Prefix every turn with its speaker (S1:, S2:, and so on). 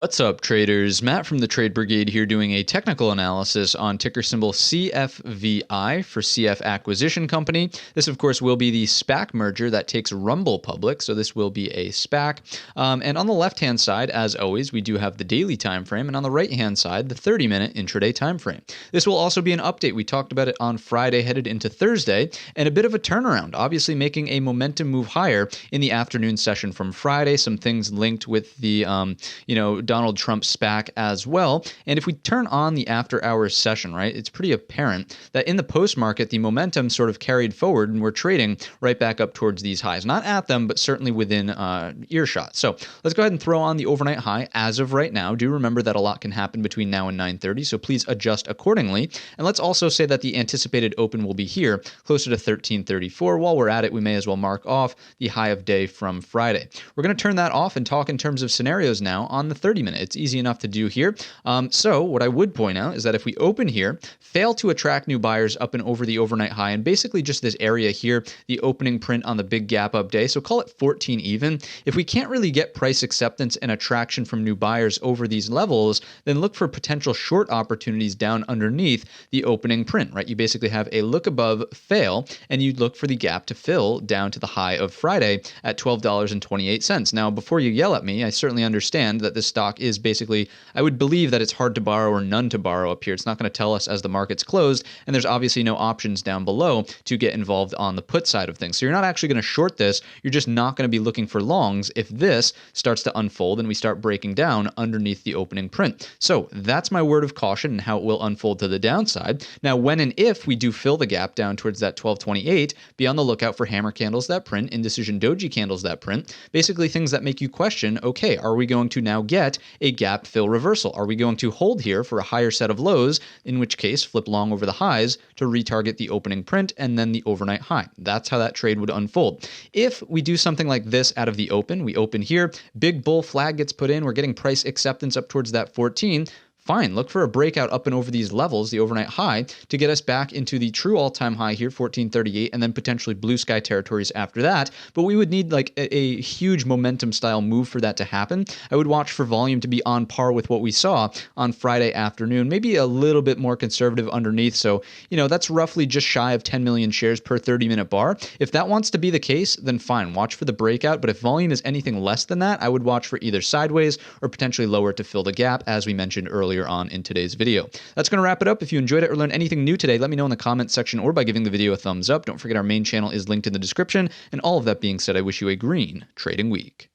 S1: What's up, traders? Matt from the Trade Brigade here doing a technical analysis on ticker symbol CFVI for CF Acquisition Company. This, of course, will be the SPAC merger that takes Rumble public, so this will be a SPAC. And on the left-hand side, as always, we do have the daily time frame, and on the right-hand side, the 30-minute intraday time frame. This will also be an update. We talked about it on Friday, headed into Thursday, and a bit of a turnaround, obviously making a momentum move higher in the afternoon session from Friday. Some things linked with the, Donald Trump SPAC as well. And if we turn on the after hours session, right, it's pretty apparent that in the post market, the momentum sort of carried forward and we're trading right back up towards these highs. Not at them, but certainly within earshot. So let's go ahead and throw on the overnight high as of right now. Do remember that a lot can happen between now and 9:30, so please adjust accordingly. And let's also say that the anticipated open will be here, closer to 1334. While we're at it, we may as well mark off the high of day from Friday. We're going to turn that off and talk in terms of scenarios now on the 30-minute. It's easy enough to do here. So what I would point out is that if we open here, fail to attract new buyers up and over the overnight high, and basically just this area here, the opening print on the big gap up day, so call it 14 even. If we can't really get price acceptance and attraction from new buyers over these levels, then look for potential short opportunities down underneath the opening print, right? You basically have a look above, fail, and you'd look for the gap to fill down to the high of Friday at $12.28. Now, before you yell at me, I certainly understand that this stock is basically, I would believe that it's hard to borrow or none to borrow up here. It's not going to tell us as the market's closed, and there's obviously no options down below to get involved on the put side of things. So you're not actually going to short this. You're just not going to be looking for longs if this starts to unfold and we start breaking down underneath the opening print. So that's my word of caution and how it will unfold to the downside. Now, when and if we do fill the gap down towards that 1228, be on the lookout for hammer candles that print, indecision doji candles that print, basically things that make you question, okay, are we going to now get a gap fill reversal? Are we going to hold here for a higher set of lows, in which case flip long over the highs to retarget the opening print and then the overnight high? That's how that trade would unfold. If we do something like this out of the open, we open here, big bull flag gets put in, we're getting price acceptance up towards that 14, fine, look for a breakout up and over these levels, the overnight high, to get us back into the true all-time high here, 1438, and then potentially blue sky territories after that. But we would need like a huge momentum style move for that to happen. I would watch for volume to be on par with what we saw on Friday afternoon, maybe a little bit more conservative underneath. So, that's roughly just shy of 10 million shares per 30-minute bar. If that wants to be the case, then fine, watch for the breakout. But if volume is anything less than that, I would watch for either sideways or potentially lower to fill the gap, as we mentioned earlier on in today's video. That's going to wrap it up. If you enjoyed it or learned anything new today, let me know in the comments section or by giving the video a thumbs up. Don't forget our main channel is linked in the description. And all of that being said, I wish you a green trading week.